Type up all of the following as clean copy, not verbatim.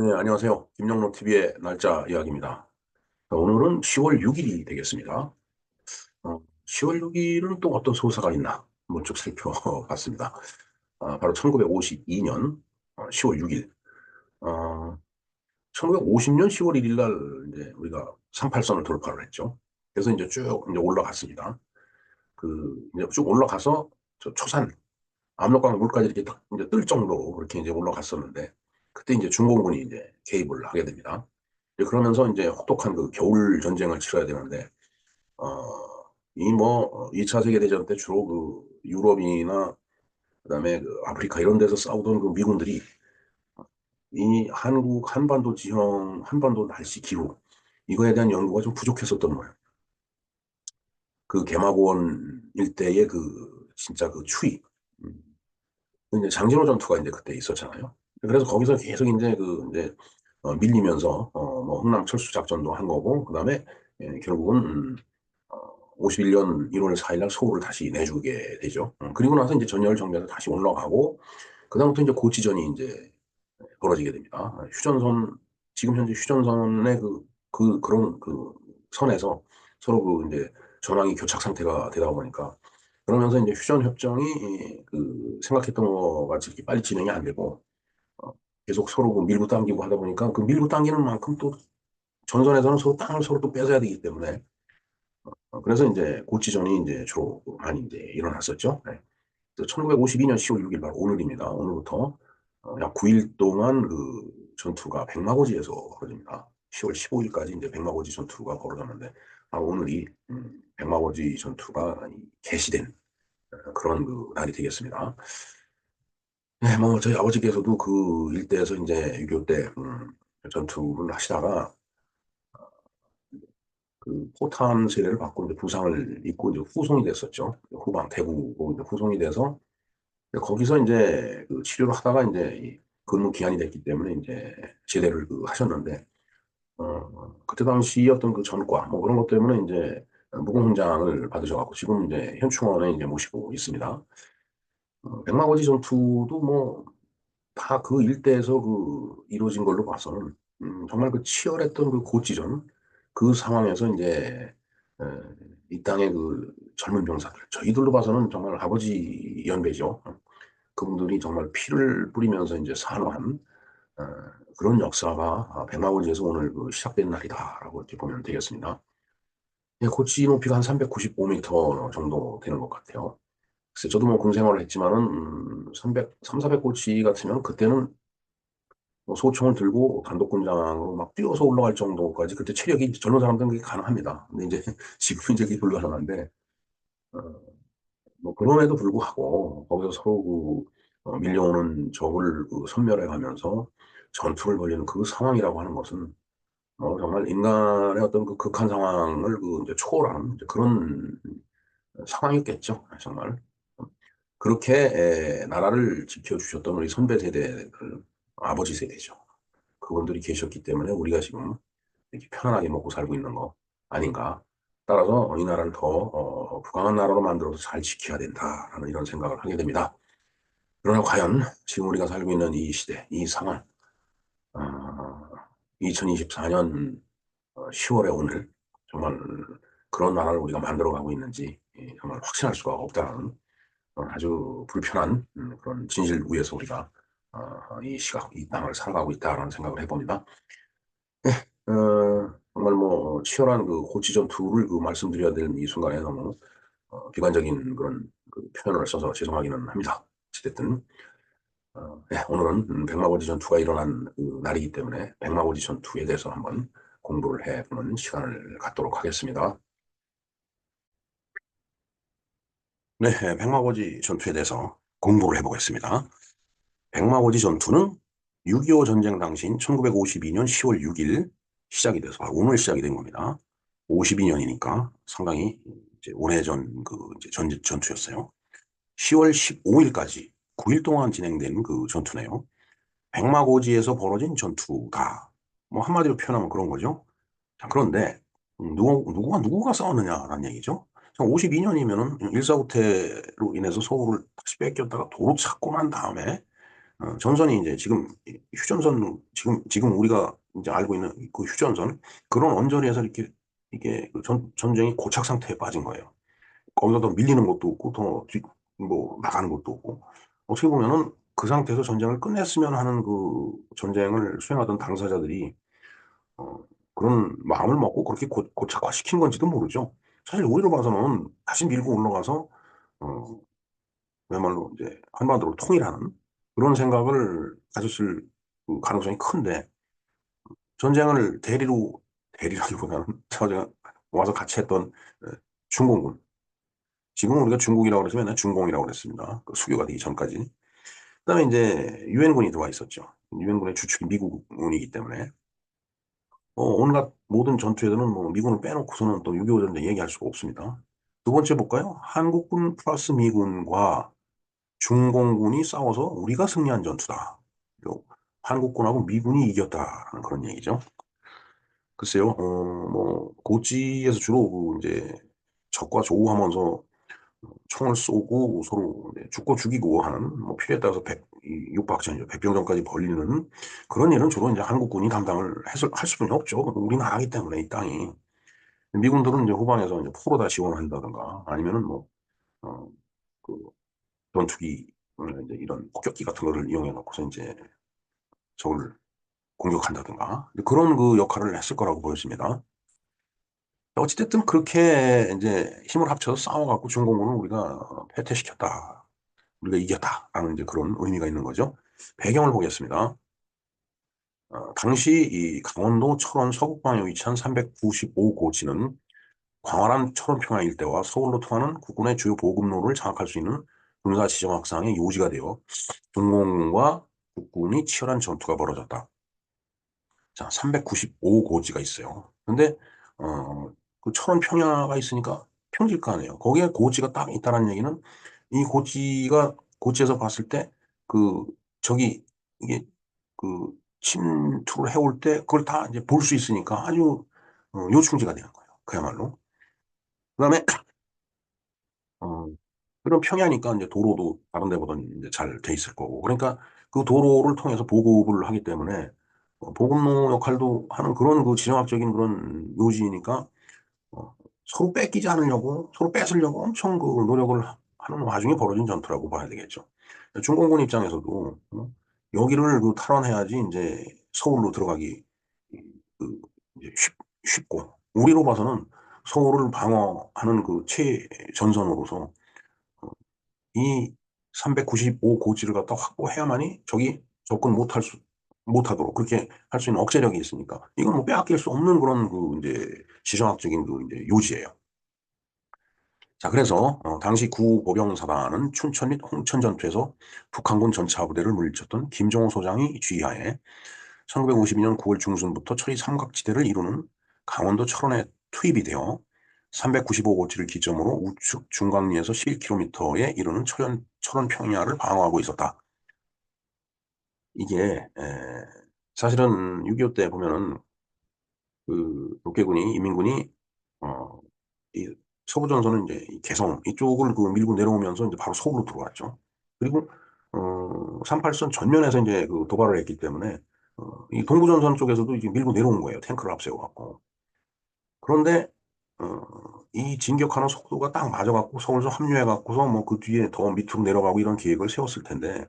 네, 안녕하세요. 김영로 TV의 날짜 이야기입니다. 오늘은 10월 6일이 되겠습니다. 10월 6일은 또 어떤 소사가 있나 한번 쭉 살펴봤습니다. 바로 1952년 10월 6일. 1950년 10월 1일 날 이제 우리가 38선을 돌파를 했죠. 그래서 이제 쭉 이제 올라갔습니다. 이제 쭉 올라가서 저 초산 압록강 물까지 이렇게 딱 이제 뜰 정도로 그렇게 이제 올라갔었는데, 그때 이제 중공군이 이제 개입을 하게 됩니다. 그러면서 이제 혹독한 그 겨울 전쟁을 치러야 되는데, 이 뭐 2차 세계대전 때 주로 그 유럽이나 그다음에 그 아프리카 이런 데서 싸우던 그 미군들이 이 한국 한반도 지형, 한반도 날씨 기후 이거에 대한 연구가 좀 부족했었던 거예요. 그 개마고원 일대의 그 진짜 그 추위. 음, 이제 장진호 전투가 이제 그때 있었잖아요. 그래서 거기서 계속 이제 밀리면서 뭐 흥남 철수 작전도 한 거고, 그다음에 결국은 51년 1월 4일 날 서울을 다시 내주게 되죠. 그리고 나서 이제 전열 정비해서 다시 올라가고, 그다음부터 이제 고치전이 이제 벌어지게 됩니다. 휴전선, 지금 현재 휴전선의 그런 그 선에서 서로 그 이제 전황이 교착 상태가 되다 보니까, 그러면서 이제 휴전 협정이 그 생각했던 것 같이 이렇게 빨리 진행이 안 되고, 어, 계속 서로 그 밀고 당기고 하다 보니까, 그 밀고 당기는 만큼 또 전선에서는 서로 땅을 서로 또 뺏어야 되기 때문에, 그래서 이제 고치전이 이제 주로 많이 이제 일어났었죠. 네. 1952년 10월 6일 날 오늘입니다. 오늘부터 약 9일 동안 그 전투가 백마고지에서 벌어집니다. 10월 15일까지 이제 백마고지 전투가 벌어졌는데, 오늘이 백마고지 전투가 개시된 그런 그 날이 되겠습니다. 네, 뭐 저희 아버지께서도 그 일대에서 이제 6.25 때 전투를 하시다가 그 포탄 세례를 받고 이제 부상을 입고 이제 후송이 됐었죠. 후방 대구고 이제 후송이 돼서 거기서 이제 그 치료를 하다가 이제 이 근무 기한이 됐기 때문에 이제 제대를 그 하셨는데, 그때 당시 어떤 그 전과 뭐 그런 것 때문에 이제 무공훈장을 받으셔갖고 지금 이제 현충원에 이제 모시고 있습니다. 백마고지 전투도 뭐 다 그 일대에서 그 이루어진 걸로 봐서는 정말 그 치열했던 그 고지전 그 상황에서 이제 에, 이 땅의 그 젊은 병사들, 저희들로 봐서는 정말 아버지 연배죠. 그분들이 정말 피를 뿌리면서 이제 산화한 어, 그런 역사가 백마고지에서 오늘 그 시작된 날이다라고 이렇게 보면 되겠습니다. 예, 고지 높이가 한 395m 정도 되는 것 같아요. 글쎄, 저도 뭐 군 생활을 했지만은 300, 3, 400고지 같으면 그때는 뭐 소총을 들고 단독군장으로 막 뛰어서 올라갈 정도까지, 그때 체력이 이제 젊은 사람들은 그게 가능합니다. 근데 이제 지금 이제 그게 불가능한데, 어, 뭐 그럼에도 불구하고 거기서 서로 밀려오는 적을 그 섬멸해 가면서 전투를 벌이는 그 상황이라고 하는 것은 정말 인간의 어떤 그 극한 상황을 그 이제 초월하는 이제 그런 상황이었겠죠. 정말. 그렇게 나라를 지켜주셨던 우리 선배 세대, 그 아버지 세대죠. 그분들이 계셨기 때문에 우리가 지금 이렇게 편안하게 먹고 살고 있는 거 아닌가. 따라서 이 나라를 더 부강한 나라로 만들어서 잘 지켜야 된다라는 이런 생각을 하게 됩니다. 그러나 과연 지금 우리가 살고 있는 이 시대, 이 상황, 2024년 10월에 오늘 정말 그런 나라를 우리가 만들어가고 있는지 정말 확신할 수가 없다는 아주 불편한 그런 진실 위에서 우리가 이 시각, 이 땅을 살아가고 있다라는 생각을 해봅니다. 정말 뭐 치열한 그 고치 전투를 그 말씀드려야 되는 이 순간에 너무 비관적인 그런 그 표현을 써서 죄송하기는 합니다. 어찌됐든 네, 오늘은 백마고지 전투가 일어난 그 날이기 때문에 백마고지 전투에 대해서 한번 공부를 해보는 시간을 갖도록 하겠습니다. 네, 백마고지 전투에 대해서 공부를 해보겠습니다. 백마고지 전투는 6.25 전쟁 당시인 1952년 10월 6일 시작이 돼서 바로 오늘 시작이 된 겁니다. 52년이니까 상당히 이제 오래전 그 이제 전투였어요. 10월 15일까지 9일 동안 진행된 그 전투네요. 백마고지에서 벌어진 전투다. 뭐 한마디로 표현하면 그런 거죠. 자, 그런데 누구가 싸웠느냐라는 얘기죠. 52년이면은 일사후퇴로 인해서 서울을 다시 뺏겼다가 도로 찾고 난 다음에 전선이 이제 지금 휴전선, 지금 우리가 이제 알고 있는 그 휴전선, 그런 언저리에서 이게 그 전쟁이 고착 상태에 빠진 거예요. 거기서 더 밀리는 것도 없고, 뭐, 나가는 것도 없고. 어떻게 보면은 그 상태에서 전쟁을 끝냈으면 하는 그 전쟁을 수행하던 당사자들이, 어, 그런 마음을 먹고 그렇게 고착화시킨 건지도 모르죠. 사실 우리로 봐서는 다시 밀고 올라가서, 어, 그야말로 이제 한반도를 통일하는 그런 생각을 가졌을 그 가능성이 큰데, 전쟁을 대리라기보다는 제가 와서 같이 했던 중공군. 지금 우리가 중국이라고 그래서 맨날 중공이라고 그랬습니다. 그 수교가 되기 전까지. 그다음에 이제 유엔군이 들어와 있었죠. 유엔군의 주축이 미국군이기 때문에 온갖 모든 전투에서는 뭐 미군을 빼놓고서는 또 6.25 전쟁 얘기할 수가 없습니다. 두 번째 볼까요? 한국군 플러스 미군과 중공군이 싸워서 우리가 승리한 전투다. 요 한국군하고 미군이 이겼다는 그런 얘기죠. 글쎄요, 뭐 고지에서 주로 그 이제 적과 조우하면서 총을 쏘고 서로 이제 죽고 죽이고 하는 뭐 필요에 따라서 육박전이죠. 백병전까지 벌리는 그런 일은 주로 이제 한국군이 담당을 할 수는 없죠. 우리나라이기 때문에 이 땅이. 미군들은 이제 후방에서 이제 포로 다 지원한다든가 아니면은 뭐, 어, 그 전투기, 이제 이런 폭격기 같은 거를 이용해 갖고서 이제 적을 공격한다든가 그런 그 역할을 했을 거라고 보여집니다. 어찌됐든 그렇게 이제 힘을 합쳐서 싸워갖고 중공군을 우리가 패퇴시켰다. 우리가 이겼다라는 이제 그런 의미가 있는 거죠. 배경을 보겠습니다. 당시 이 강원도 철원 서북방에 위치한 395고지는 광활한 철원평야 일대와 서울로 통하는 국군의 주요 보급로를 장악할 수 있는 군사 지정 확장의 요지가 되어 중공군과 국군이 치열한 전투가 벌어졌다. 자, 395고지가 있어요. 근데 그 철원 평야가 있으니까 평지일 거 아니에요. 거기에 고지가 딱 있다는 얘기는 이 고지에서 봤을 때 그 저기 이게 그 침투를 해올 때 그걸 다 이제 볼 수 있으니까 아주 요충지가 되는 거예요. 그야말로. 그다음에 어, 그런 평야니까 이제 도로도 다른 데보다는 이제 잘 돼 있을 거고. 그러니까 그 도로를 통해서 보급을 하기 때문에 보급로 역할도 하는 그런 그 지정학적인 그런 요지니까 어, 서로 뺏기지 않으려고 서로 뺏으려고 엄청 그 노력을 하는 와중에 벌어진 전투라고 봐야 되겠죠. 중공군 입장에서도 여기를 그 탈환해야지 이제 서울로 들어가기 그 이제 쉽고 우리로 봐서는 서울을 방어하는 그 최전선으로서 이 395 고지를 갖다 확보해야만이 적이 접근 못하도록 그렇게 할 수 있는 억제력이 있으니까 이건 뭐 빼앗길 수 없는 그런 그 이제 지정학적인 그 이제 요지예요. 자, 그래서 당시 구보병사단은 춘천 및 홍천 전투에서 북한군 전차 부대를 물리쳤던 김정호 소장이 지휘하에 1952년 9월 중순부터 철이 삼각지대를 이루는 강원도 철원에 투입이 되어 395고지를 기점으로 우측 중강리에서 11km에 이르는 철원 평야를 방어하고 있었다. 이게 사실은 6.25 때 보면은 그 독재군이 인민군이 어, 이 서부전선은 이제 이 개성 이쪽을 그 밀고 내려오면서 이제 바로 서울로 들어왔죠. 그리고 38선 전면에서 이제 그 도발을 했기 때문에 이 동부전선 쪽에서도 이제 밀고 내려온 거예요. 탱크를 앞세워 갖고. 그런데 이 진격하는 속도가 딱 맞아갖고 서울서 합류해갖고서 뭐 그 뒤에 더 밑으로 내려가고 이런 계획을 세웠을 텐데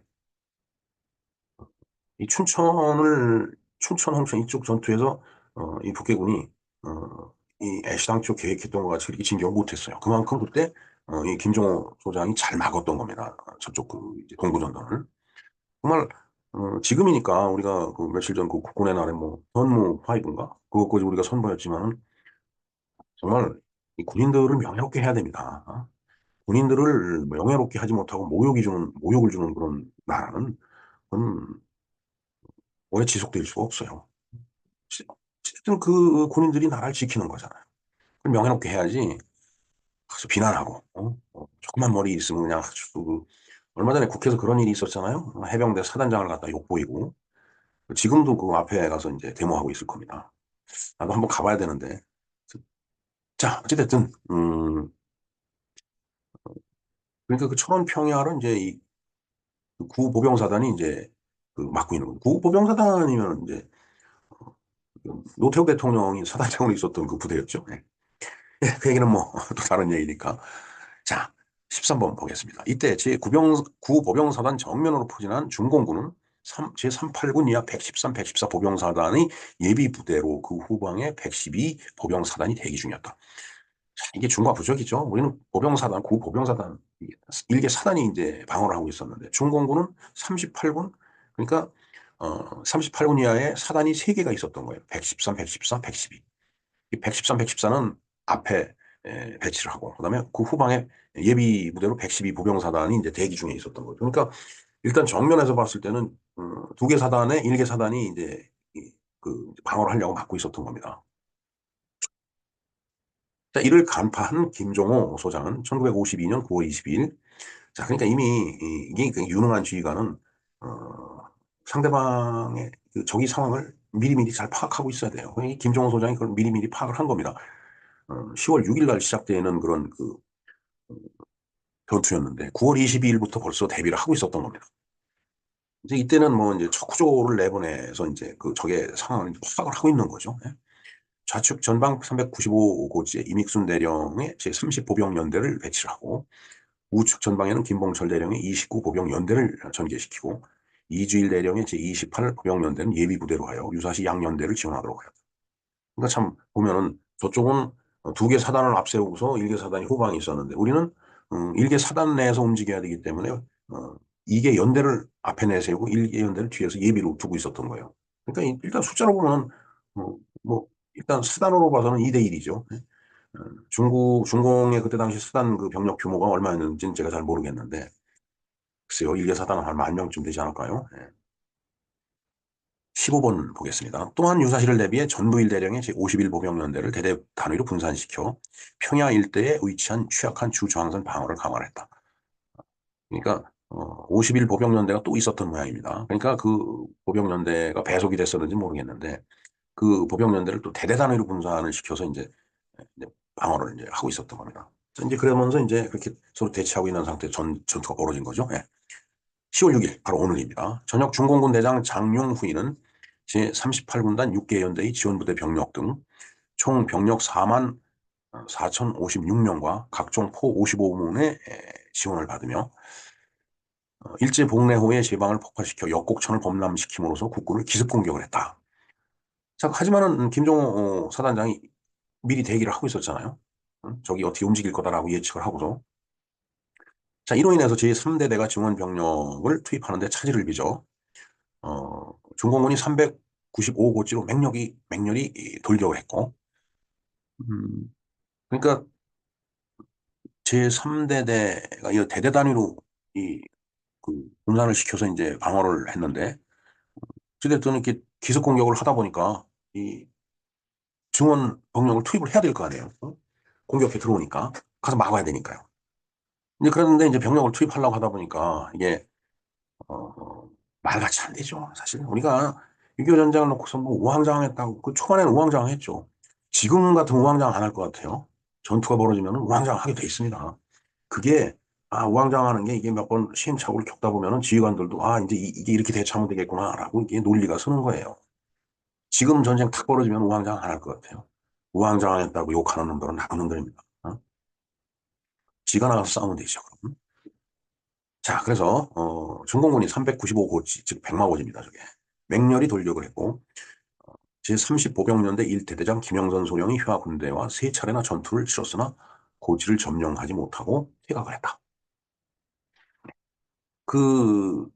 이 춘천, 홍천 이쪽 전투에서 이 북해군이 이 애시당 초 계획했던 것 같이 그렇게 진격을 못했어요. 그만큼 그때 이 김정호 소장이 잘 막았던 겁니다. 저쪽 그 이제 동부전선을. 정말 지금이니까 우리가 그 며칠 전 그 국군의 날에 뭐 현무 파이브인가 그것까지 우리가 선보였지만은 정말 이 군인들을 명예롭게 해야 됩니다. 군인들을 명예롭게 하지 못하고 모욕을 주는 그런 나라는 그건 오래 지속될 수가 없어요. 어쨌든 그 군인들이 나라를 지키는 거잖아요. 그럼 명예롭게 해야지. 가서 비난하고, 조그만 머리 있으면 그냥 아주 얼마 전에 국회에서 그런 일이 있었잖아요. 해병대 사단장을 갖다 욕보이고. 지금도 그 앞에 가서 이제 데모하고 있을 겁니다. 나도 한번 가봐야 되는데. 자, 어찌됐든, 그러니까 그 철원 평야를 이제 이 구보병사단이 이제 그 맡고 있는 거예요. 구보병사단이면 이제 노태우 대통령이 사단장으로 있었던 그 부대였죠. 예. 예, 그 얘기는 뭐 또 다른 얘기니까. 자, 13번 보겠습니다. 이때 구보병사단 정면으로 포진한 중공군은 제389군 이하 113, 114 보병사단의 예비 부대로 그 후방에 112 보병사단이 대기 중이었다. 자, 이게 중과 부적이죠. 우리는 보병사단, 구보병사단 일개 사단이 이제 방어를 하고 있었는데 중공군은 38군, 그러니까 38군 이하에 사단이 3개가 있었던 거예요. 113, 114, 112. 이 113, 114는 앞에 배치를 하고, 그다음에 그 후방에 예비 부대로 112 보병사단이 이제 대기 중에 있었던 거죠. 그러니까 일단 정면에서 봤을 때는 2개 사단에 1개 사단이 이제 그 방어를 하려고 막고 있었던 겁니다. 자, 이를 간파한 김종호 소장은 1952년 9월 22일, 자, 그러니까 이미 이게 그 유능한 지휘관은 상대방의 그 적의 상황을 미리미리 잘 파악하고 있어야 돼요. 이 김종호 소장이 그걸 미리미리 파악을 한 겁니다. 10월 6일 날 시작되는 그런 그 전투였는데 9월 22일부터 벌써 대비를 하고 있었던 겁니다. 이제 이때는 뭐 이제 척구조를 내보내서 이제 그 적의 상황을 파악을 하고 있는 거죠. 예. 좌측 전방 395고지에 이믹순 대령의 제30보병연대를 배치를 하고 우측 전방에는 김봉철 대령의 29보병연대를 전개시키고 이주일 대령의 제28보병연대는 예비부대로 하여 유사시 양연대를 지원하도록 하였다. 그러니까 참 보면은 저쪽은 2개 사단을 앞세우고서 1개 사단이 후방에 있었는데 우리는 1개 사단 내에서 움직여야 되기 때문에 2개 연대를 앞에 내세우고 1개 연대를 뒤에서 예비로 두고 있었던 거예요. 그러니까 일단 숫자로 보면 뭐 일단 사단으로 봐서는 2대 1이죠. 중공의 그때 당시 수단 그 병력 규모가 얼마였는지는 제가 잘 모르겠는데, 글쎄요, 1개 사단은 한 10,000명 되지 않을까요? 예. 15번 보겠습니다. 또한 유사시를 대비해 전부일 대령의 제51보병연대를 대대 단위로 분산시켜 평야 일대에 위치한 취약한 주저항선 방어를 강화했다. 그러니까 51 보병연대가 또 있었던 모양입니다. 그러니까 그 보병연대가 배속이 됐었는지 모르겠는데 그 보병연대를 또 대대 단위로 분산을 시켜서 이제 방어를 이제 하고 있었던 겁니다. 이제 그러면서 이제 그렇게 서로 대치하고 있는 상태에서 전투가 벌어진 거죠. 예. 10월 6일, 바로 오늘입니다. 전역 중공군 대장 장용후이는 제38군단 6개 연대의 지원부대 병력 등 총 병력 4만 4,056명과 각종 포 55문의 지원을 받으며 일제 복래 후에 제방을 폭파시켜 역곡천을 범람시킴으로써 국군을 기습 공격을 했다. 자, 하지만은 김종호 사단장이 미리 대기를 하고 있었잖아요. 적이 어떻게 움직일 거다라고 예측을 하고서. 자, 이로 인해서 제3대대가 지원 병력을 투입하는데 차질을 빚어 중공군이 395고지로 맹렬히 돌격을 했고, 음, 그러니까 제3대대가 이 대대 단위로 그 분산을 시켜서 이제 방어를 했는데, 어찌됐든 이렇게 기습 공격을 하다 보니까 이 증원 병력을 투입을 해야 될 거 아니에요. 공격해 들어오니까 가서 막아야 되니까요. 이제 그런데 이제 병력을 투입하려고 하다 보니까 이게 말같이 안 되죠. 사실 우리가 6.25 전쟁을 놓고서 뭐 우왕좌왕했다고 그 초반에는 우왕좌왕했죠. 지금 같은 우왕좌왕 안 할 것 같아요. 전투가 벌어지면 우왕좌왕하게 돼 있습니다. 그게 우왕좌왕하는 게 이게 몇 번 시행착오를 겪다 보면은 지휘관들도 이제 이게 이렇게 대처하면 되겠구나라고 이게 논리가 서는 거예요. 지금 전쟁 탁 벌어지면 우왕좌왕 안 할 것 같아요. 우왕좌왕했다고 욕하는 놈들은 나쁜 놈들입니다. 지가 나가서 싸우면 되죠. 그럼. 자, 그래서 중공군이 395고지, 즉 백마고지입니다. 저게 맹렬히 돌격을 했고 제30보병연대 1대대장 김영선 소령이 휴하 군대와 3차례나 전투를 치렀으나 고지를 점령하지 못하고 퇴각을 했다. 그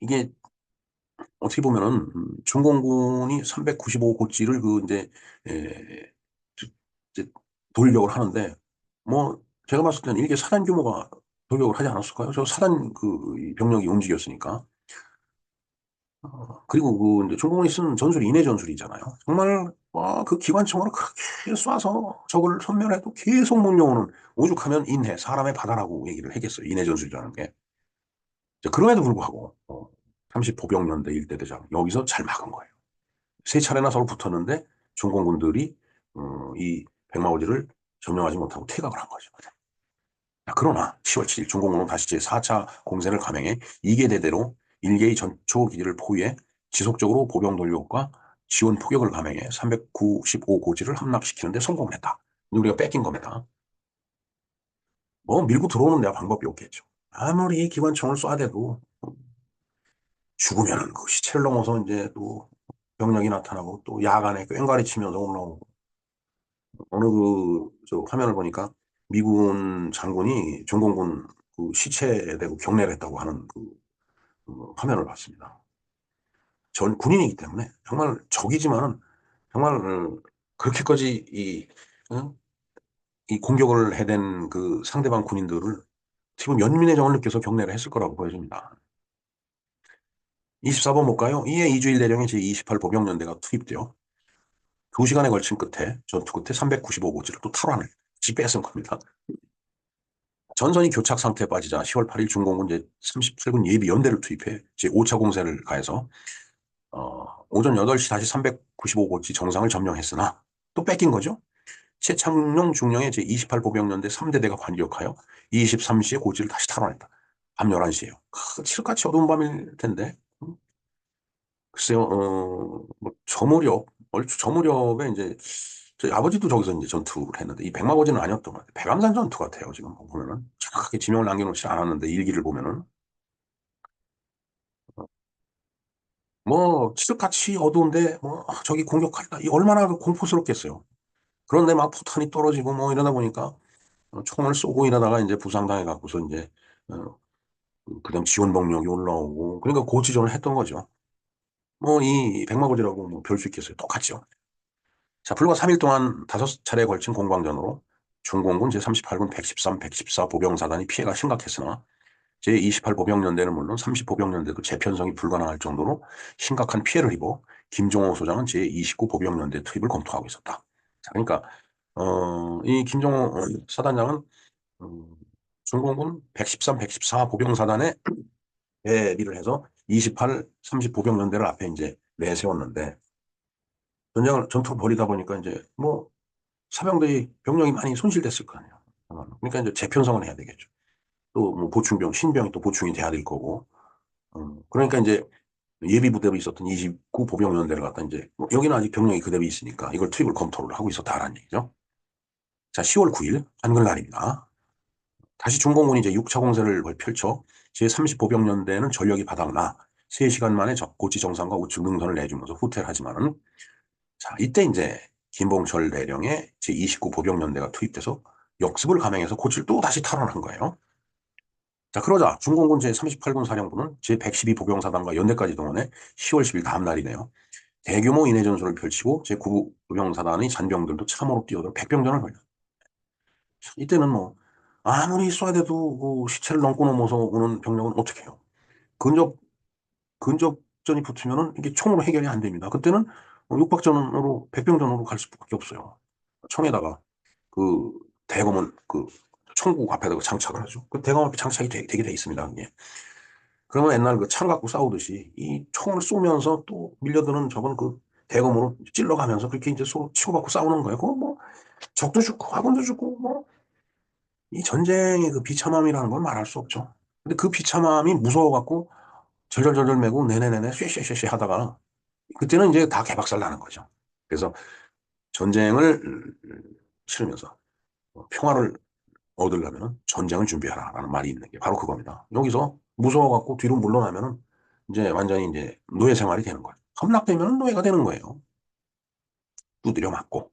이게 어떻게 보면은 중공군이 395고지를 그 에, 이제 돌격을 하는데 뭐 제가 봤을 때는 이게 사단 규모가 돌격을 하지 않았을까요? 저 사단 그 병력이 움직였으니까. 그리고 그 이제 중공군이 쓴 전술이 인해 전술이잖아요. 정말 그 기관총으로 그렇게 쏴서 적을 섬멸해도 계속 몰려오는 오죽하면 인해 사람의 바다라고 얘기를 하겠어요. 인해 전술이라는 게. 그럼에도 불구하고 30보병연대 일대대장 여기서 잘 막은 거예요. 3차례나 서로 붙었는데 중공군들이 이 백마고지를 점령하지 못하고 퇴각을 한 거죠. 그러나 10월 7일 중공군은 다시 제4차 공세를 감행해 2개 대대로 일개의 전초 기지를 포위해 지속적으로 보병 돌격과 지원 포격을 감행해 395고지를 함락시키는 데 성공을 했다. 우리가 뺏긴 겁니다. 뭐 밀고 들어오는 데가 방법이 없겠죠. 아무리 기관총을 쏴대도 죽으면은 그 시체를 넘어서 이제 또 병력이 나타나고 또 야간에 꽹과리 치면서 올라오고 어느 저 화면을 보니까 미군 장군이 전공군 그 시체에 대고 경례를 했다고 하는 화면을 봤습니다. 전 군인이기 때문에 정말 적이지만은 정말 그렇게까지 어? 이 공격을 해댄 그 상대방 군인들을 지금 연민의 정을 느껴서 경례를 했을 거라고 보여집니다. 24번 볼까요? 이에 이주일 대령의 제28 보병연대가 투입되어 2시간에 걸친 끝에 전투 끝에 395고지를 또 탈환을 다시 뺏은 겁니다. 전선이 교착 상태에 빠지자 10월 8일 중공군 제37군 예비 연대를 투입해 제5차 공세를 가해서 오전 8시 다시 395고지 정상을 점령했으나 또 뺏긴 거죠. 최창룡 중령의 제28 보병연대 3대대가 관격하여 23시에 고지를 다시 탈환했다. 밤 11시에요. 칠흑같이 어두운 밤일 텐데. 글쎄요, 뭐, 얼추 저 무렵에 이제, 저희 아버지도 저기서 이제 전투를 했는데, 이 백마고지는 아니었던 것 같아요. 백암산 전투 같아요, 지금 보면은. 정확하게 지명을 남겨놓지 않았는데, 일기를 보면은. 뭐, 칠흑같이 어두운데, 뭐, 저기 공격하다. 이 얼마나 공포스럽겠어요. 그런데 막 포탄이 떨어지고 뭐 이러다 보니까 총을 쏘고 이러다가 이제 부상당해 갖고서 이제, 어, 그다음 지원 병력이 올라오고, 그러니까 고지전을 했던 거죠. 뭐, 이 백마고지라고 뭐 별 수 있겠어요. 똑같죠. 자, 불과 3일 동안 5차례에 걸친 공방전으로 중공군 제38군 113, 114 보병사단이 피해가 심각했으나 제28 보병연대는 물론 30 보병연대도 재편성이 불가능할 정도로 심각한 피해를 입어 김종호 소장은 제29 보병연대 투입을 검토하고 있었다. 자, 그러니까 이 김종호 사단장은 음, 중공군 113, 114 보병사단에 배비를 해서 28, 30 보병연대를 앞에 이제 내세웠는데 전투를 벌이다 보니까 이제 뭐 사병들이 병력이 많이 손실됐을 거 아니에요. 그러니까 이제 재편성을 해야 되겠죠. 또 뭐 보충병, 신병이 또 보충이 돼야 될 거고. 그러니까 이제 예비 부대로 있었던 29 보병연대를 갖다 이제 뭐 여기는 아직 병력이 그대로 있으니까 이걸 투입을 검토를 하고 있었다라는 얘기죠. 자, 10월 9일 한글날입니다. 다시 중공군이 이제 6차 공세를 펼쳐 제30 보병연대는 전력이 바닥나 3시간 만에 고지 정상과 우측 능선을 내주면서 후퇴를 하지만은 자, 이때 이제 김봉철 대령의 제29 보병연대가 투입돼서 역습을 감행해서 고치를 또 다시 탈환한 거예요. 자, 그러자 중공군 제38군 사령부는 제112 보병사단과 연대까지 동원해 10월 10일 다음 날이네요. 대규모 인해 전술을 펼치고 제9 보병사단의 잔병들도 참호로 뛰어들어 백병전을 벌였어요. 이때는 뭐 아무리 쏴야 돼도 그 시체를 넘고 넘어서 오는 병력은 어떻게 해요? 근접 근접전이 붙으면은 이게 총으로 해결이 안 됩니다. 그때는 육박전으로 백병전으로 갈 수밖에 없어요. 총에다가 그 대검은 그 총국 앞에다가 장착을 하죠. 그 대검 앞에 장착이 되게 돼 있습니다. 이게. 그러면 옛날 그 창 갖고 싸우듯이 이 총을 쏘면서 또 밀려드는 저건 그 대검으로 찔러가면서 그렇게 이제 서로 치고받고 싸우는 거예요. 그거 뭐 적도 죽고 화군도 죽고 뭐 이 전쟁의 그 비참함이라는 건 말할 수 없죠. 근데 그 비참함이 무서워갖고 절절절절 매고 네네네네 쉐쉐쉐쉐 하다가 그때는 이제 다 개박살 나는 거죠. 그래서 전쟁을 치르면서 평화를 얻으려면 전쟁을 준비하라라는 말이 있는 게 바로 그겁니다. 여기서 무서워갖고 뒤로 물러나면은 이제 완전히 이제 노예 생활이 되는 거예요. 함락되면 노예가 되는 거예요. 두드려 맞고,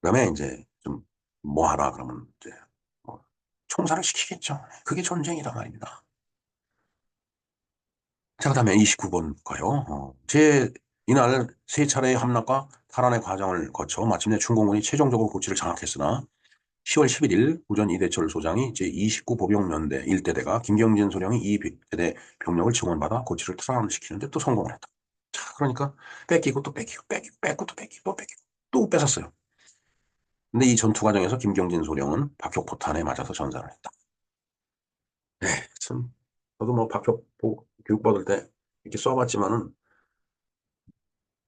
그다음에 이제 좀 뭐 하라 그러면 이제 뭐 총살을 시키겠죠. 그게 전쟁이다 말입니다. 자, 그다음에 29번 가요. 이날 세 차례의 함락과 탈환의 과정을 거쳐 마침내 중공군이 최종적으로 고치를 장악했으나 10월 11일 오전 이대철 소장이 제29 보병연대 1대대가 김경진 소령이 이 대대 병력을 증원받아 고치를 탈환시키는데 또 성공을 했다. 자, 그러니까 뺏기고 또 뺏기고 뺏기고 뺏고 또 뺏기고 또 뺏기고 또 뺏었어요. 근데 이 전투 과정에서 김경진 소령은 박격포탄에 맞아서 전사를 했다. 네, 참 저도 뭐 박격포 교육받을 때 이렇게 써봤지만은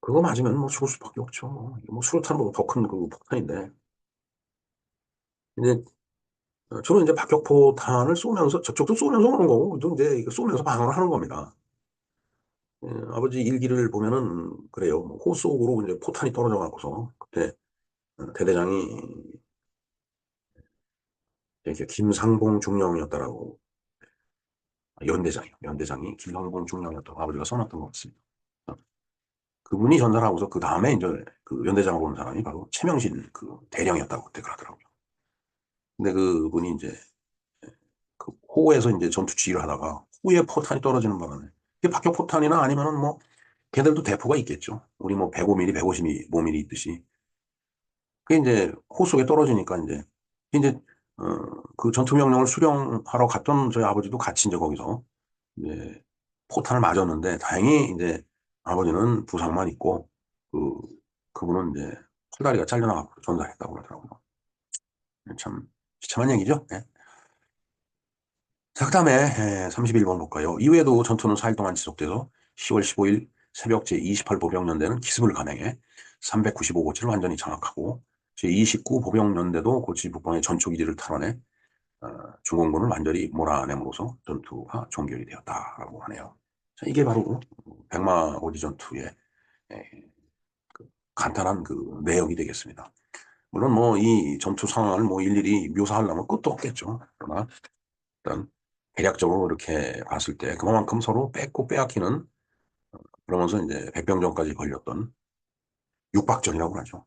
그거 맞으면 뭐 죽을 수밖에 없죠. 뭐 수류탄보다 더 큰 그 폭탄인데. 이제 주로 이제 박격포탄을 쏘면서 저쪽도 쏘면서 오는 거고, 또 이제 이거 쏘면서 방어를 하는 겁니다. 아버지 일기를 보면은 그래요. 뭐 호 속으로 이제 포탄이 떨어져 갖고서 그때 대대장이 이렇게 김상봉 중령이었다라고 연대장이 김상봉 중령이었다고 아버지가 써놨던 것 같습니다. 그분이 전사를 하고서 그 다음에 이제 그 연대장으로 온 사람이 바로 최명신 그 대령이었다고 그때 그러더라고요. 근데 그분이 이제 그 호에서 이제 전투 지휘를 하다가 호에 포탄이 떨어지는 바람에 이게 박격 포탄이나 아니면은 뭐 걔들도 대포가 있겠죠. 우리 뭐 105mm, 155mm 있듯이. 그게 이제 호 속에 떨어지니까 이제 그 전투 명령을 수령하러 갔던 저희 아버지도 같이 이제 거기서 이제 포탄을 맞았는데 다행히 이제 아버지는 부상만 있고 그 그분은 이제 팔다리가 잘려나가고 전사했다고 그러더라고요. 참 비참한 얘기죠. 예. 자, 그다음에 31번 볼까요? 이후에도 전투는 4일 동안 지속돼서 10월 15일 새벽 제28 보병연대는 기습을 감행해 395고지를 완전히 장악하고 제29 보병연대도 고치 북방의 전초기지를 탈환해 중공군을 완전히 몰아냄으로써 전투가 종결이 되었다라고 하네요. 자, 이게 바로 백마고지 전투의 에, 간단한 그 내역이 되겠습니다. 물론 뭐 이 전투 상황을 뭐 일일이 묘사하려면 끝도 없겠죠. 그러나 일단 대략적으로 이렇게 봤을 때 그만큼 서로 뺏고 빼앗기는 그러면서 이제 백병전까지 걸렸던 육박전이라고 하죠.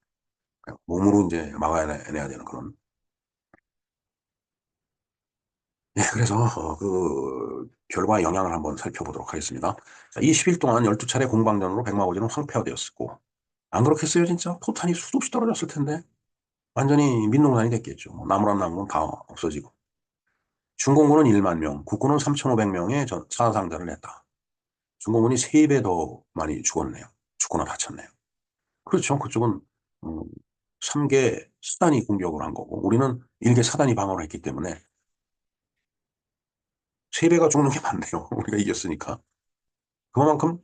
몸으로 이제 막아내야 되는 그런. 네, 그래서 그 결과 영향을 한번 살펴보도록 하겠습니다. 자, 20일 동안 12차례 공방전으로 백마고지는 황폐화되었고 안 그렇겠어요, 진짜? 포탄이 수도 없이 떨어졌을 텐데 완전히 민농산이 됐겠죠. 뭐 나무란 나무는 다 없어지고 중공군은 1만 명, 국군은 3,500명의 사상자를 냈다. 중공군이 3배 더 많이 죽었네요. 죽거나 다쳤네요. 그렇죠. 그쪽은 3개 사단이 공격을 한 거고 우리는 1개 사단이 방어를 했기 때문에 3배가 죽는 게 많네요. 우리가 이겼으니까. 그만큼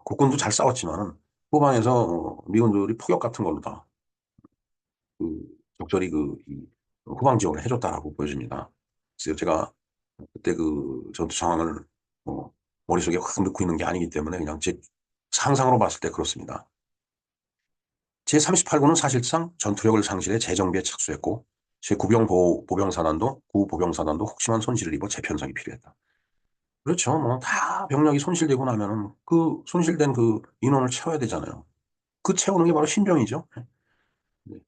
국군도 잘 싸웠지만은 후방에서 미군들이 포격 같은 걸로 다 그, 적절히 이 후방 지원을 해줬다라고 보여집니다. 그래서 제가 그때 그 전투 상황을 뭐 머릿속에 확 넣고 있는 게 아니기 때문에 그냥 제 상상으로 봤을 때 그렇습니다. 제38구는 사실상 전투력을 상실해 재정비에 착수했고 제9병 보병사단도 구보병사단도 혹심한 손실을 입어 재편성이 필요했다. 그렇죠. 뭐 다 병력이 손실되고 나면은 그 손실된 그 인원을 채워야 되잖아요. 그 채우는 게 바로 신병이죠. 네.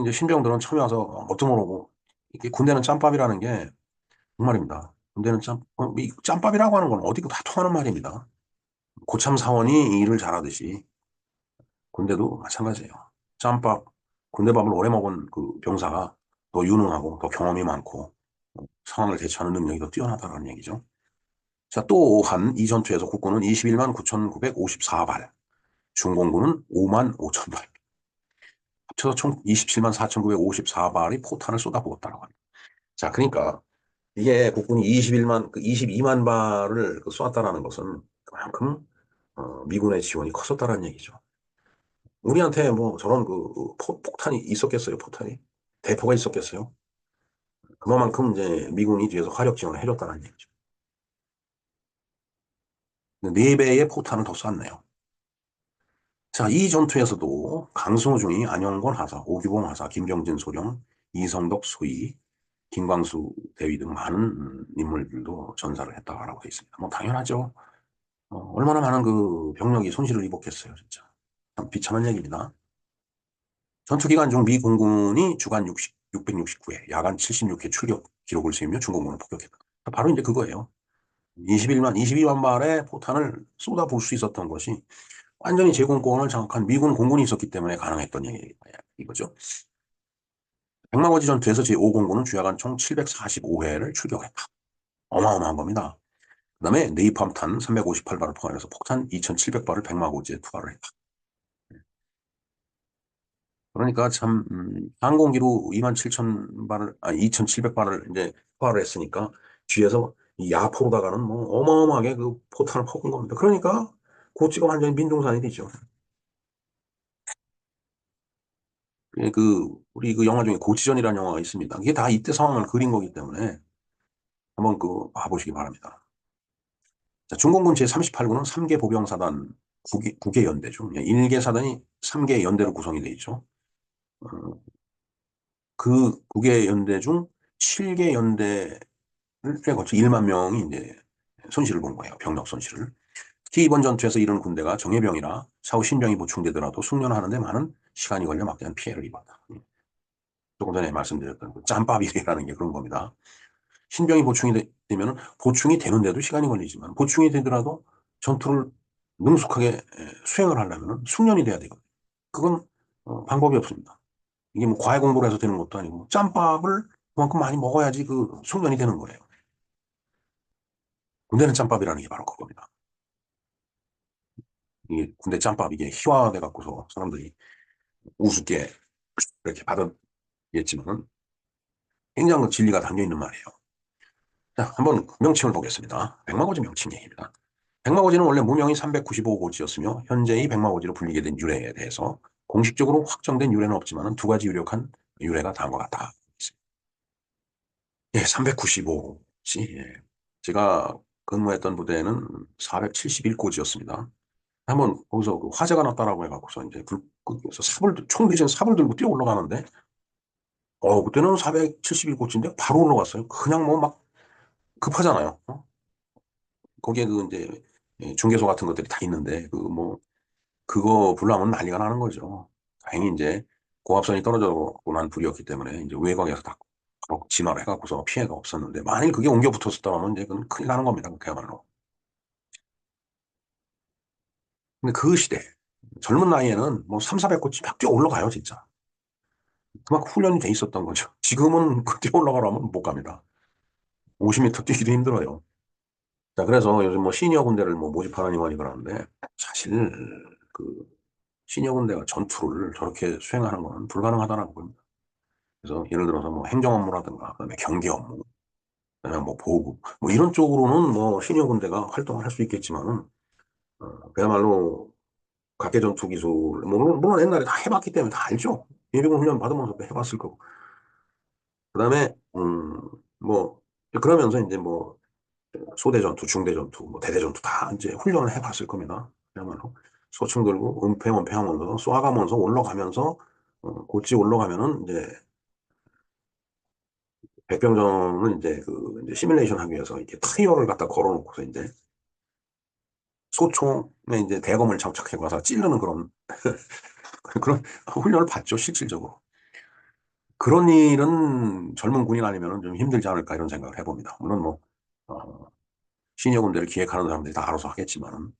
이제 신병들은 처음에 와서 뭣도 모르고 이게 군대는 짬밥이라는 게 정말입니다. 군대는 이 짬밥이라고 하는 건 어디고 다 통하는 말입니다. 고참 사원이 일을 잘하듯이 군대도 마찬가지예요. 짬밥, 군대밥을 오래 먹은 그 병사가 더 유능하고 더 경험이 많고 상황을 대처하는 능력이 더 뛰어나다는 얘기죠. 자, 또한 이 전투에서 국군은 21만 9,954발, 중공군은 5만 5천 발, 합쳐서 총 27만 4,954발이 포탄을 쏟아부었다고 합니다. 자, 그러니까 이게 국군이 22만 발을 쏘았다라는 것은 그만큼 미군의 지원이 컸었다는 얘기죠. 우리한테 뭐 저런 폭탄이 있었겠어요, 포탄이? 대포가 있었겠어요? 그만큼 이제 미군이 뒤에서 화력 지원을 해줬다는 얘기죠. 4배의 포탄을 더 쐈네요. 자, 이 전투에서도 강승호 중위, 안영권 하사, 오규봉 하사, 김경진 소령, 이성덕 소위, 김광수 대위 등 많은 인물들도 전사를 했다고 되어 있습니다. 뭐 당연하죠. 얼마나 많은 그 병력이 손실을 입었겠어요, 진짜. 참 비참한 얘기입니다. 전투 기간 중 미 공군이 주간 669회, 야간 76회 출격 기록을 세우며 중공군을 폭격했다. 바로 이제 그거예요. 22만 발의 포탄을 쏟아부을 수 있었던 것이 완전히 제공권을 장악한 미군 공군이 있었기 때문에 가능했던 얘기 이거죠. 백마고지 전투에서 제5공군은 주야간 총 745회를 출격했다. 어마어마한 겁니다. 그 다음에 네이팜탄 358발을 포함해서 폭탄 2,700발을 백마고지에 투하를 했다. 그러니까 참 항공기로 27,000발을 2,700발을 이제 투하를 했으니까 뒤에서 이 야포로다가는 뭐 어마어마하게 그 포탄을 퍼은 겁니다. 그러니까 고치가 완전히 민둥산이 되죠. 우리 그 영화 중에 고치전이라는 영화가 있습니다. 이게 다 이때 상황을 그린 거기 때문에 한번 봐보시기 바랍니다. 자, 중공군 제38구는 3개 보병사단 9개 연대죠. 1개 사단이 3개 연대로 구성이 되어 있죠. 어, 그 9개 연대 중 7개 연대를 거쳐 1만 명이 이제 손실을 본 거예요. 병력 손실을. 특히 이번 전투에서 이런 군대가 정예병이라 사후 신병이 보충되더라도 숙련하는데 많은 시간이 걸려 막대한 피해를 입었다. 조금 전에 말씀드렸던 그 짬밥이라는 게 그런 겁니다. 신병이 보충이 되면 보충이 되는데도 시간이 걸리지만 보충이 되더라도 전투를 능숙하게 수행을 하려면 숙련이 돼야 되거든요. 그건 방법이 없습니다. 이게 뭐 과외 공부를 해서 되는 것도 아니고 짬밥을 그만큼 많이 먹어야지 그 숙련이 되는 거예요. 군대는 짬밥이라는 게 바로 그겁니다. 이게 군대 짬밥 이게 희화돼 갖고서 사람들이 우습게 이렇게 받았겠지만 굉장히 그 진리가 담겨 있는 말이에요. 자, 한번 명칭을 보겠습니다. 백마고지 명칭 얘기입니다. 백마고지는 원래 무명이 395고지였으며 현재의 백마고지로 불리게 된 유래에 대해서 공식적으로 확정된 유래는 없지만 두 가지 유력한 유래가 다음과 같다. 예, 395고지. 예. 제가 근무했던 부대는 471고지였습니다. 한번 거기서 그 화재가 났다라고 해갖고서 이제 그래서 총 대신 삽을 들고 뛰어 올라가는데, 그때는 471고지인데 바로 올라갔어요. 그냥 뭐 막 급하잖아요. 거기에 그 이제 중개소 같은 것들이 다 있는데, 그거 불나면 난리가 나는 거죠. 다행히 이제 고압선이 떨어져고 난 불이었기 때문에 이제 외곽에서 다 바로 진화를 해갖고서 피해가 없었는데, 만일 그게 옮겨 붙었었다면 이제 그건 큰일 나는 겁니다. 그야말로. 근데 그 시대, 젊은 나이에는 뭐 3, 400고치 막 뛰어 올라가요, 진짜. 그만큼 훈련이 돼 있었던 거죠. 지금은 그 뛰어 올라가라면 못 갑니다. 50m 뛰기도 힘들어요. 자, 그래서 요즘 뭐 시니어 군대를 뭐 모집하라니 많이 그러는데, 사실 그 시니어 군대가 전투를 저렇게 수행하는 건 불가능하다는 겁니다. 그래서 예를 들어서 뭐 행정 업무라든가, 그다음에 경계 업무, 그다음에 뭐 보급, 뭐 이런 쪽으로는 뭐 시니어 군대가 활동을 할 수 있겠지만은, 그야말로 각계 전투 기술, 뭐 물론 옛날에 다 해봤기 때문에 다 알죠. 예비군 훈련 받으면서 해봤을 거고. 그다음에 뭐 그러면서 이제 뭐 소대 전투, 중대 전투, 뭐 대대 전투 다 이제 훈련을 해봤을 겁니다. 그야말로 소총 들고 은폐하면서 쏴가면서 올라가면서 고지 올라가면은 이제 백병전은 이제 이제 시뮬레이션 하기 위해서 이렇게 타이어를 갖다 걸어놓고서 이제 소총에 이제 대검을 장착해 가서 찌르는 그런 그런 훈련을 받죠, 실질적으로. 그런 일은 젊은 군인 아니면 좀 힘들지 않을까 이런 생각을 해봅니다. 물론 뭐 어, 시니어 군대를 기획하는 사람들이 다 알아서 하겠지만은.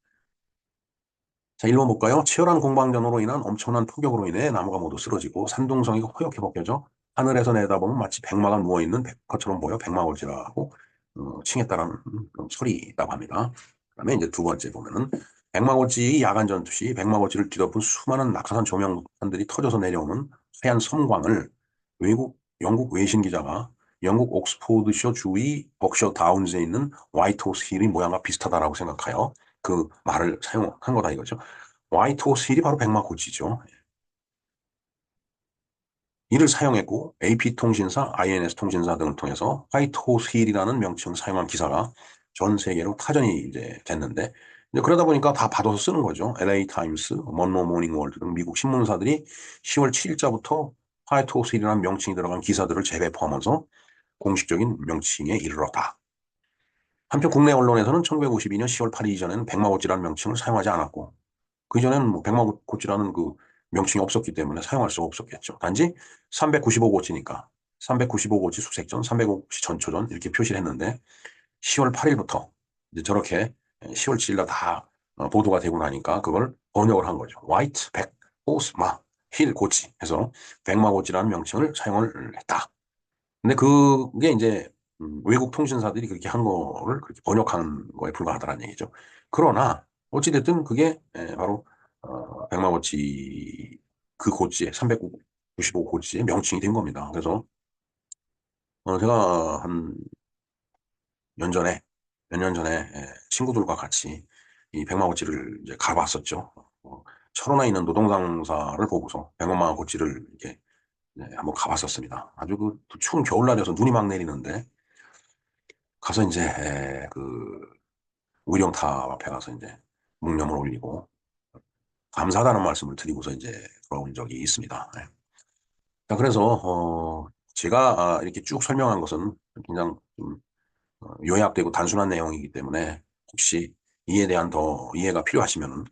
자, 1번 볼까요? 치열한 공방전으로 인한 엄청난 폭격으로 인해 나무가 모두 쓰러지고 산둥성이가 허옇게 벗겨져 하늘에서 내다보면 마치 백마가 누워있는 백화처럼 보여 백마고지라고 칭했다라는 그런 설이 있다고 합니다. 그다음에 이제 두 번째 보면은 백마고지의 야간 전투 시 백마고지를 뒤덮은 수많은 낙하산 조명탄들이 터져서 내려오는 하얀 섬광을 영국 외신 기자가 영국 옥스포드셔 주의 벅셔 다운즈에 있는 화이트호스 힐의 모양과 비슷하다라고 생각하여 그 말을 사용한 거다 이거죠. 화이트호스 힐이 바로 백마고지죠. 이를 사용했고 AP통신사, INS통신사 등을 통해서 화이트호스 힐이라는 명칭을 사용한 기사가 전 세계로 타전이 이제 됐는데, 이제 그러다 보니까 다 받아서 쓰는 거죠. LA 타임스, 먼로 모닝 월드 등 미국 신문사들이 10월 7일자부터 화이트호스 힐이라는 명칭이 들어간 기사들을 재배포하면서 공식적인 명칭에 이르렀다. 한편 국내 언론에서는 1952년 10월 8일 이전에는 백마고지라는 명칭을 사용하지 않았고, 그 이전에는 뭐 백마고치라는 그 명칭이 없었기 때문에 사용할 수가 없었겠죠. 단지 395고치니까 395고치 수색전, 305고치 전초전 이렇게 표시를 했는데 10월 8일부터 이제 저렇게 10월 7일날 다 보도가 되고 나니까 그걸 번역을 한 거죠. 화이트, 백, 호스마, 힐, 고치 해서 백마고치라는 명칭을 사용을 했다. 근데 그게 이제 외국 통신사들이 그렇게 한 거를 그렇게 번역한 거에 불과하다는 얘기죠. 그러나 어찌됐든 그게 바로 백마고치 그 고지의 395 고지의 명칭이 된 겁니다. 그래서 제가 한 년 전에 몇 년 전에 친구들과 같이 이 백마고치를 이제 가봤었죠. 철원에 있는 노동상사를 보고서 백마고치를 이렇게 네, 한번 가봤었습니다. 아주 그 추운 겨울날이어서 눈이 막 내리는데 가서 이제 그 우령탑 앞에 가서 이제 묵념을 올리고 감사하다는 말씀을 드리고서 이제 돌아온 적이 있습니다. 네. 자, 그래서 제가 이렇게 쭉 설명한 것은 그냥 좀 요약되고 단순한 내용이기 때문에 혹시 이에 대한 더 이해가 필요하시면은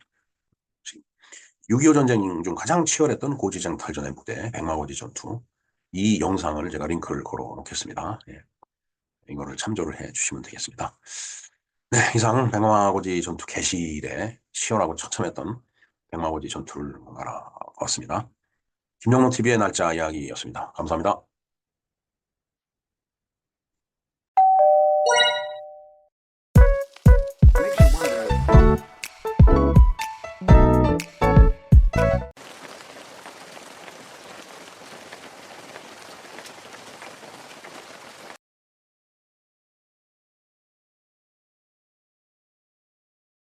6.25 전쟁 중 가장 치열했던 고지장 탈전의 무대 백마고지 전투 이 영상을 제가 링크를 걸어 놓겠습니다. 예, 이거를 참조를 해 주시면 되겠습니다. 네, 이상 백마고지 전투 개시일에 치열하고 처참했던 백마고지 전투를 알아봤습니다. 김영록 TV의 날짜 이야기였습니다. 감사합니다.